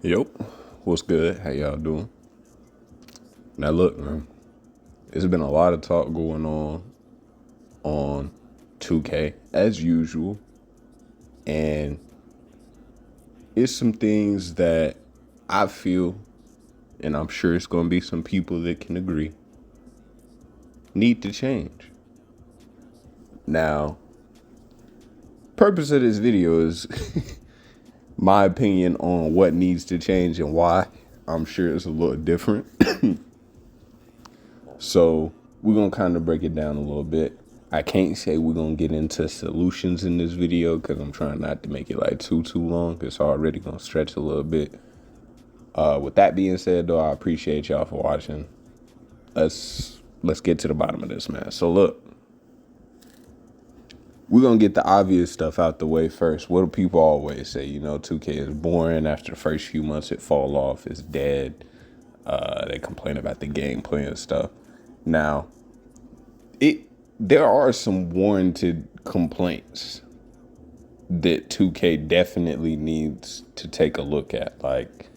Yep. What's good? How y'all doing? Now look, man. There's been a lot of talk going on 2K as usual, and it's some things that I feel, and I'm sure it's going to be some people that can agree, need to change. Now, purpose of this video is my opinion on what needs to change and why. I'm sure it's a little different. So we're going to kind of break it down a little bit. I can't say we're going to get into solutions in this video because I'm trying not to make it like too long. It's already going to stretch a little bit. With that being said, though, I appreciate y'all for watching. Let's get to the bottom of this, man. So look, we're going to get the obvious stuff out the way first. What do people always say? 2K is boring. After the first few months, it fall off. It's dead. They complain about the gameplay and stuff. Now, there are some warranted complaints that 2K definitely needs to take a look at. Like,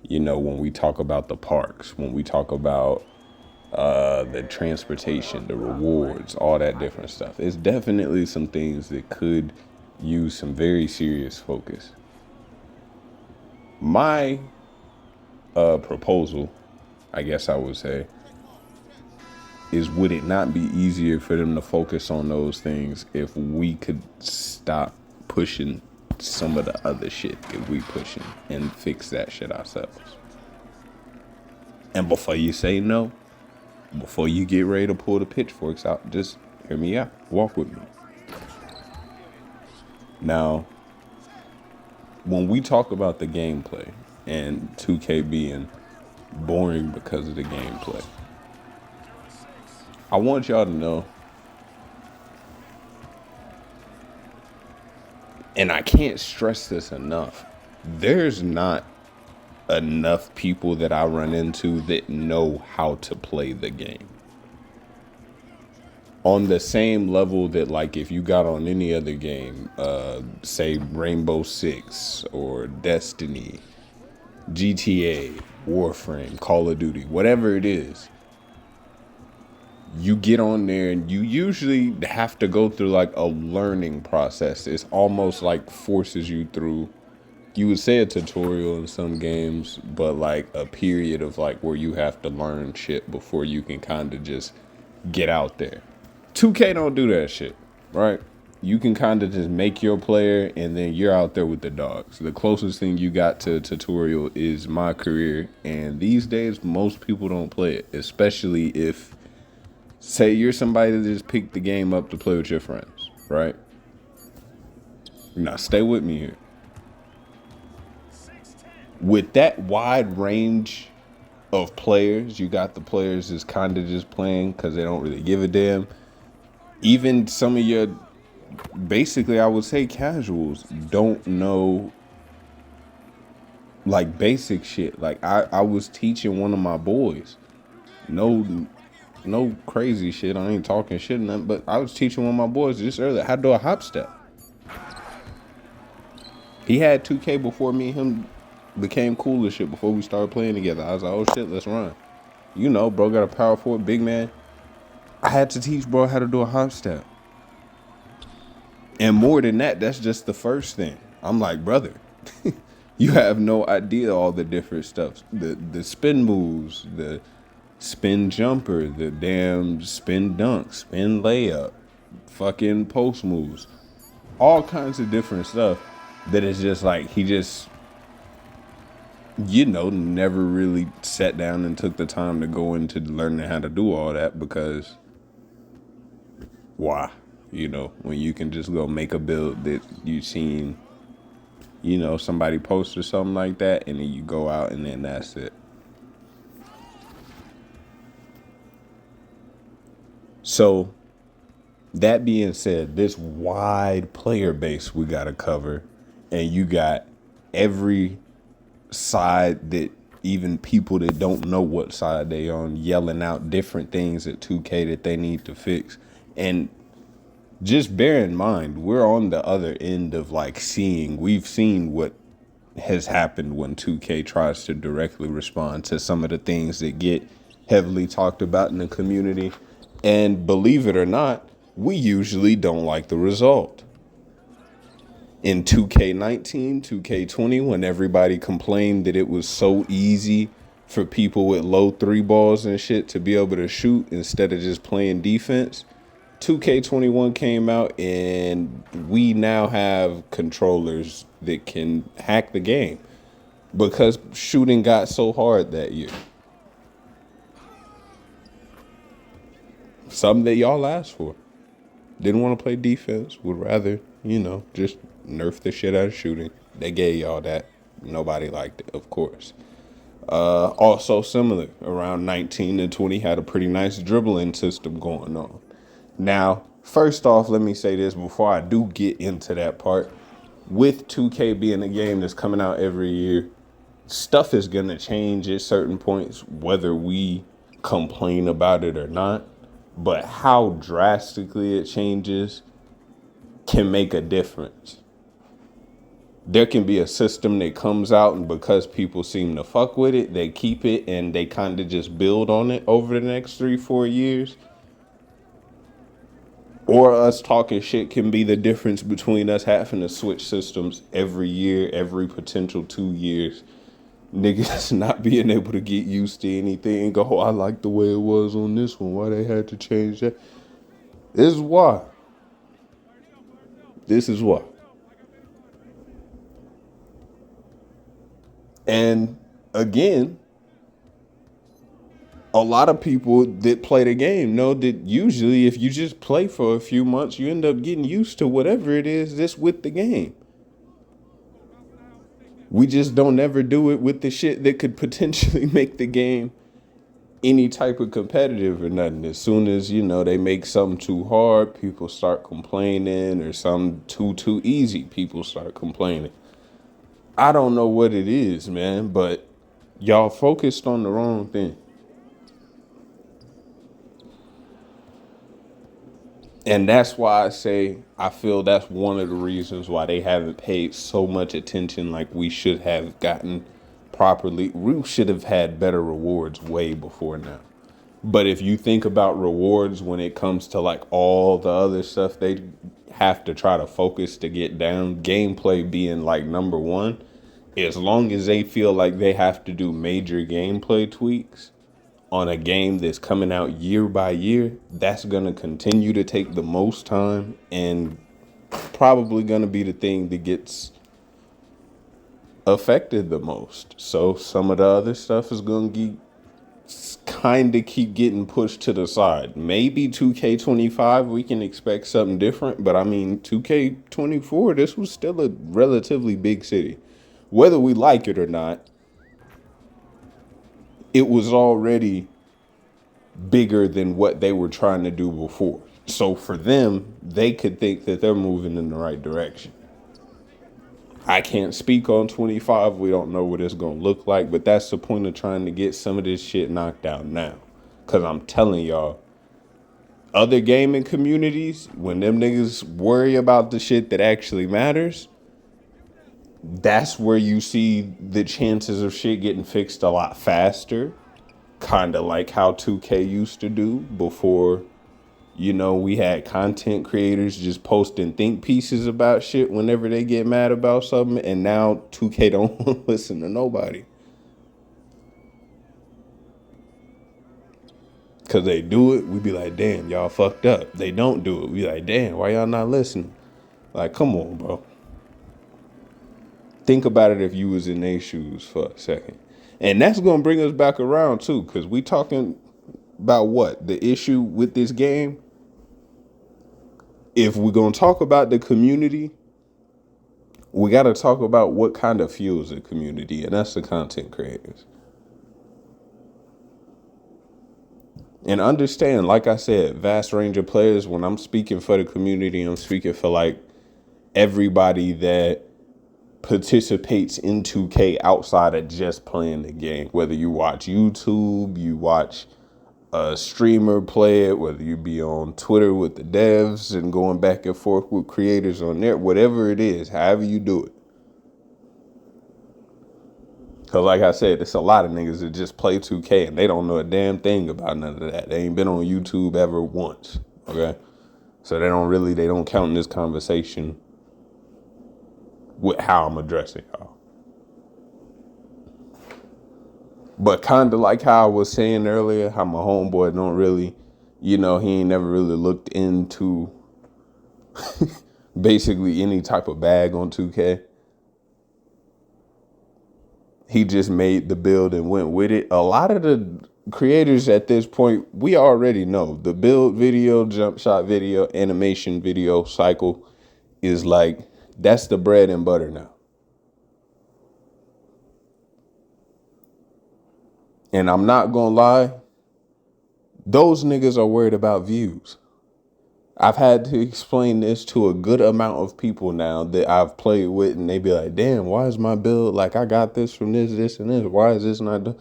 when we talk about the parks, when we talk about the transportation, the rewards, all that different stuff. It's definitely some things that could use some very serious focus. My proposal, I guess I would say, is would it not be easier for them to focus on those things if we could stop pushing some of the other shit that we pushing and fix that shit ourselves? And before you say no, before you get ready to pull the pitchforks out, just hear me out. Walk with me. Now, when we talk about the gameplay and 2K being boring because of the gameplay, I want y'all to know, and I can't stress this enough, there's not enough people that I run into that know how to play the game. On the same level that, like, if you got on any other game, say Rainbow Six or Destiny, GTA, Warframe, Call of Duty, whatever it is, you get on there and you usually have to go through like a learning process. It's almost like forces you through, you would say a tutorial in some games, but like a period of like where you have to learn shit before you can kind of just get out there. 2K don't do that shit, right? You can kind of just make your player and then you're out there with the dogs. The closest thing you got to a tutorial is My Career, and these days most people don't play it, especially if, say, you're somebody that just picked the game up to play with your friends, right? Now stay with me here. With that wide range of players, you got the players that's kind of just playing because they don't really give a damn. Even some of your, basically, I would say casuals don't know like basic shit. Like I was teaching one of my boys, no crazy shit. I ain't talking shit or nothing, but I was teaching one of my boys just earlier how to do a hop step. He had 2K before me and him became cool as shit, before we started playing together. I was like, oh shit, let's run. Bro got a power forward, big man. I had to teach bro how to do a hop step. And more than that, that's just the first thing. I'm like, brother, you have no idea all the different stuff. The spin moves, the spin jumper, the damn spin dunk, spin layup, fucking post moves. All kinds of different stuff that is just like, he just, never really sat down and took the time to go into learning how to do all that, because why? When you can just go make a build that you've seen, somebody post or something like that, and then you go out and then that's it. So, that being said, this wide player base we got to cover, and you got every side that even people that don't know what side they on yelling out different things at 2K that they need to fix. And just bear in mind, we're on the other end of like we've seen what has happened when 2K tries to directly respond to some of the things that get heavily talked about in the community. And believe it or not, we usually don't like the result. In 2K19, 2K20, when everybody complained that it was so easy for people with low three balls and shit to be able to shoot instead of just playing defense, 2K21 came out and we now have controllers that can hack the game because shooting got so hard that year. Something that y'all asked for. Didn't want to play defense, would rather, just nerf the shit out of shooting. They gave y'all that. Nobody liked it, of course. Also similar, around 19 and 20 had a pretty nice dribbling system going on. Now, first off, let me say this before I do get into that part. With 2K being a game that's coming out every year, stuff is going to change at certain points, whether we complain about it or not. But how drastically it changes can make a difference. There can be a system that comes out, and because people seem to fuck with it, they keep it and they kind of just build on it over the next 3-4 years. Or us talking shit can be the difference between us having to switch systems every year, every potential 2 years. Niggas not being able to get used to anything and go, oh, I like the way it was on this one. Why they had to change that? This is why. This is why. And again, a lot of people that play the game know that usually if you just play for a few months, you end up getting used to whatever it is that's with the game. We just don't ever do it with the shit that could potentially make the game any type of competitive or nothing. As soon as, they make something too hard, people start complaining, or something too easy, people start complaining. I don't know what it is, man, but y'all focused on the wrong thing. And that's why I say I feel that's one of the reasons why they haven't paid so much attention like we should have gotten properly. We should have had better rewards way before now. But if you think about rewards when it comes to like all the other stuff they have to try to focus to get down, gameplay being like number one, as long as they feel like they have to do major gameplay tweaks on a game that's coming out year by year, that's going to continue to take the most time and probably going to be the thing that gets affected the most. So some of the other stuff is going to kind of keep getting pushed to the side. Maybe 2K25, we can expect something different. But I mean, 2K24, this was still a relatively big city. Whether we like it or not, it was already bigger than what they were trying to do before. So for them, they could think that they're moving in the right direction. I can't speak on 25. We don't know what it's going to look like, but that's the point of trying to get some of this shit knocked out now. Because I'm telling y'all, other gaming communities, when them niggas worry about the shit that actually matters, that's where you see the chances of shit getting fixed a lot faster. Kind of like how 2K used to do before, we had content creators just posting think pieces about shit whenever they get mad about something. And now 2K don't listen to nobody. Because they do it, we be like, damn, y'all fucked up. They don't do it, we like, damn, why y'all not listening? Like, come on, bro. Think about it if you was in their shoes for a second. And that's going to bring us back around, too, because we talking about what? The issue with this game? If we're going to talk about the community, we got to talk about what kind of fuels the community, and that's the content creators. And understand, like I said, vast range of players. When I'm speaking for the community, I'm speaking for like everybody that participates in 2K outside of just playing the game. Whether you watch YouTube, you watch a streamer play it, whether you be on Twitter with the devs and going back and forth with creators on there, whatever it is, however you do it. Cause like I said, it's a lot of niggas that just play 2K and they don't know a damn thing about none of that. They ain't been on YouTube ever once. Okay. So they don't count in this conversation with how I'm addressing y'all. But kind of like how I was saying earlier, how my homeboy don't really, he ain't never really looked into basically any type of bag on 2K. He just made the build and went with it. A lot of the creators at this point, we already know the build video, jump shot video, animation video cycle is like, that's the bread and butter now. And I'm not gonna lie, those niggas are worried about views. I've had to explain this to a good amount of people now that I've played with, and they be like, damn, why is my build, like, I got this from this, and this. Why is this not done?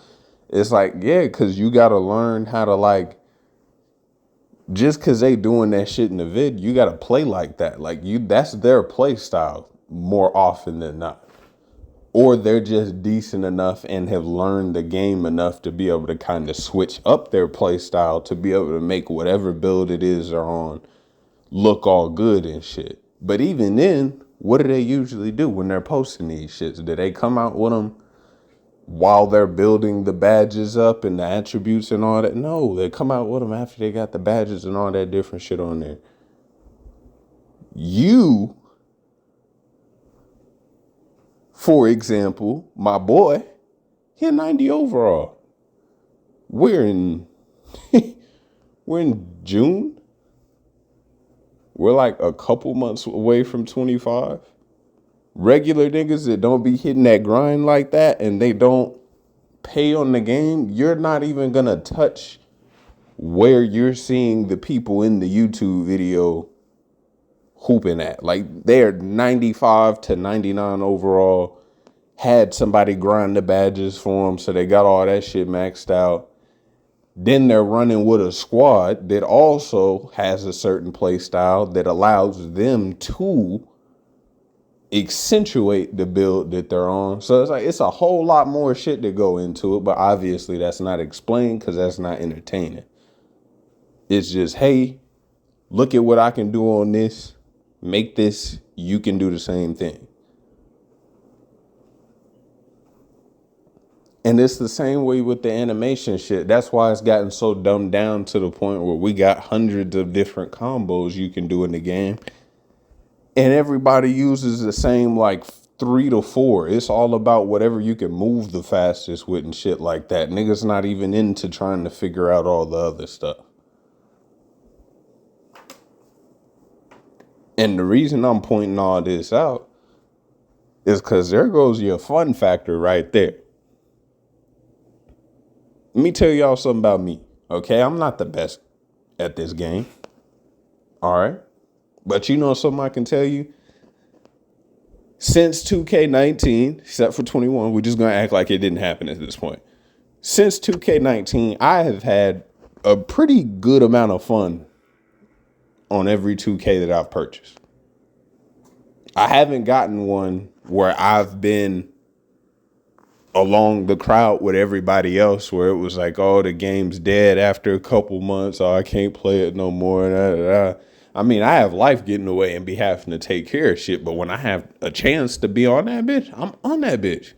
It's like, yeah, because you got to learn how to, like, just because they doing that shit in the vid, you got to play like that. Like, that's their play style more often than not. Or they're just decent enough and have learned the game enough to be able to kind of switch up their play style to be able to make whatever build it is they're on look all good and shit. But even then, what do they usually do when they're posting these shits? Do they come out with them while they're building the badges up and the attributes and all that? No, they come out with them after they got the badges and all that different shit on there. You, for example, my boy, he a 90 overall. We're in June. We're like a couple months away from 25. Regular niggas that don't be hitting that grind like that and they don't pay on the game, you're not even gonna touch where you're seeing the people in the YouTube video hooping at. Like, they're 95 to 99 overall, had somebody grind the badges for them, so they got all that shit maxed out. Then they're running with a squad that also has a certain play style that allows them to accentuate the build that they're on. So it's like, it's a whole lot more shit to go into it, but obviously that's not explained because that's not entertaining. It's just, hey, look at what I can do on this. Make this, you can do the same thing. And it's the same way with the animation shit. That's why it's gotten so dumbed down to the point where we got hundreds of different combos you can do in the game. And everybody uses the same, like, 3 to 4. It's all about whatever you can move the fastest with and shit like that. Niggas not even into trying to figure out all the other stuff. And the reason I'm pointing all this out is because there goes your fun factor right there. Let me tell y'all something about me, okay? I'm not the best at this game, all right? But you know something I can tell you? Since 2K19, except for 21, we're just going to act like it didn't happen at this point. Since 2K19, I have had a pretty good amount of fun on every 2K that I've purchased. I haven't gotten one where I've been along the crowd with everybody else where it was like, oh, the game's dead after a couple months. Oh, I can't play it no more. Da, da, da. I mean, I have life getting away and be having to take care of shit. But when I have a chance to be on that bitch, I'm on that bitch.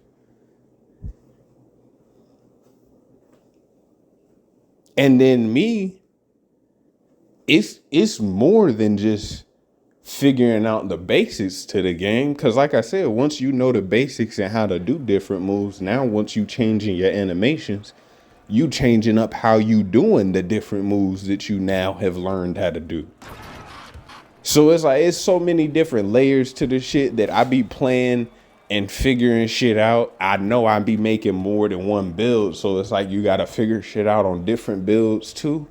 And then me, it's more than just figuring out the basics to the game. Because like I said, once you know the basics and how to do different moves, now once you changing your animations, you changing up how you doing the different moves that you now have learned how to do. So it's like, it's so many different layers to the shit that I be playing and figuring shit out. I know I be making more than one build. So it's like, you got to figure shit out on different builds too.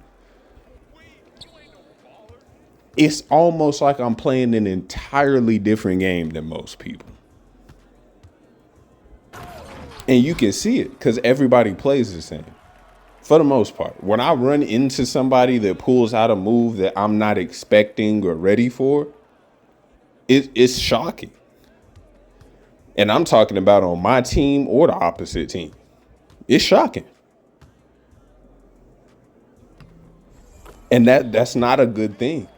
It's almost like I'm playing an entirely different game than most people. And you can see it because everybody plays the same. For the most part, when I run into somebody that pulls out a move that I'm not expecting or ready for, it's shocking. And I'm talking about on my team or the opposite team. It's shocking. And that's not a good thing.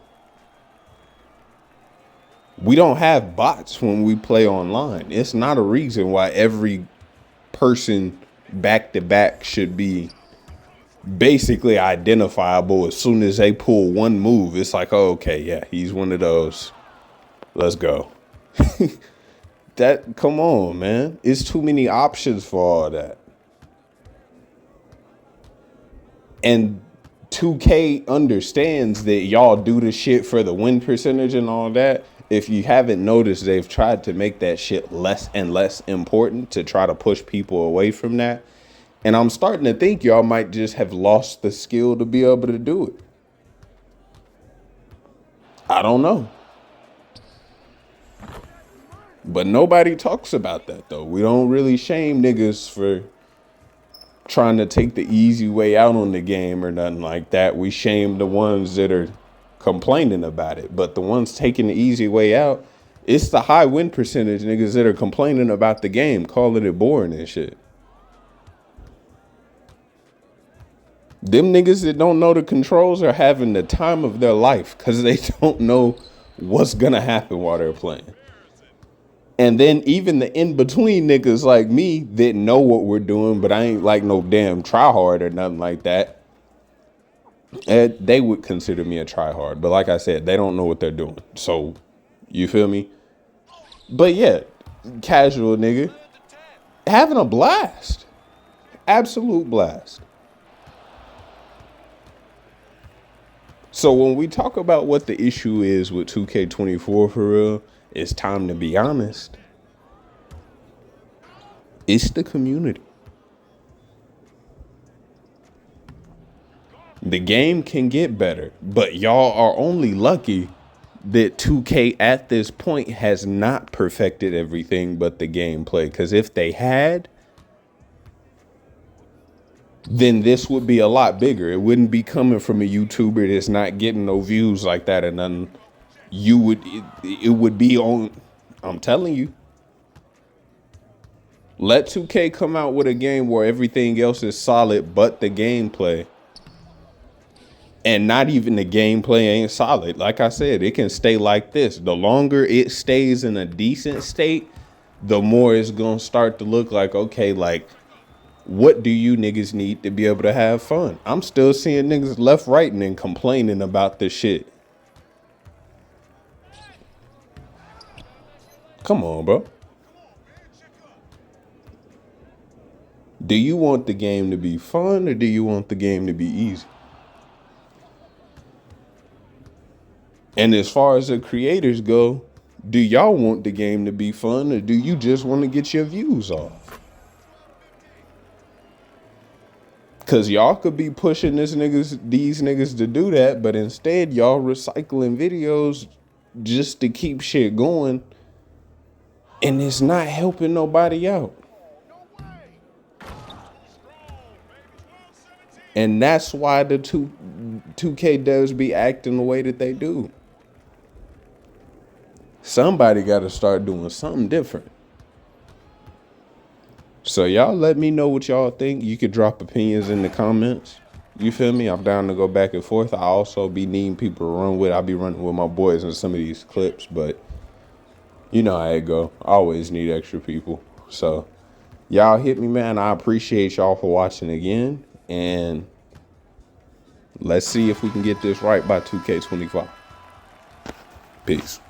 We don't have bots when we play online. It's not a reason why every person back to back should be basically identifiable. As soon as they pull one move, it's like, oh, okay, yeah, he's one of those. Let's go. Come on, man. It's too many options for all that. And 2K understands that y'all do the shit for the win percentage and all that. If you haven't noticed, they've tried to make that shit less and less important to try to push people away from that. And I'm starting to think y'all might just have lost the skill to be able to do it. I don't know. But nobody talks about that, though. We don't really shame niggas for trying to take the easy way out on the game or nothing like that. We shame the ones that are complaining about it. But the ones taking the easy way out, it's the high win percentage niggas that are complaining about the game, calling it boring and shit. Them niggas that don't know the controls are having the time of their life because they don't know what's going to happen while they're playing. And then even the in-between niggas like me that know what we're doing, but I ain't like no damn tryhard or nothing like that. And they would consider me a tryhard. But like I said, they don't know what they're doing. So, you feel me? But yeah, casual nigga, having a blast. Absolute blast. So when we talk about what the issue is with 2K24 for real, it's time to be honest. It's the community. The game can get better, but y'all are only lucky that 2K at this point has not perfected everything but the gameplay. Because if they had, then this would be a lot bigger. It wouldn't be coming from a YouTuber that's not getting no views like that and nothing. It would be on, I'm telling you. Let 2K come out with a game where everything else is solid but the gameplay. And not even the gameplay ain't solid. Like I said, it can stay like this. The longer it stays in a decent state, the more it's going to start to look like, okay, like, what do you niggas need to be able to have fun? I'm still seeing niggas left, right, and complaining about this shit. Come on, bro. Do you want the game to be fun or do you want the game to be easy? And as far as the creators go, do y'all want the game to be fun or do you just want to get your views off? Cause y'all could be pushing these niggas to do that, but instead y'all recycling videos just to keep shit going, and it's not helping nobody out. And that's why the 2K devs be acting the way that they do. Somebody got to start doing something different. So y'all let me know what y'all think. You could drop opinions in the comments. You feel me? I'm down to go back and forth. I also be needing people to run with. I'll be running with my boys in some of these clips, but you know how it go. I always need extra people. So y'all hit me, man. I appreciate y'all for watching again. And let's see if we can get this right by 2K25. Peace.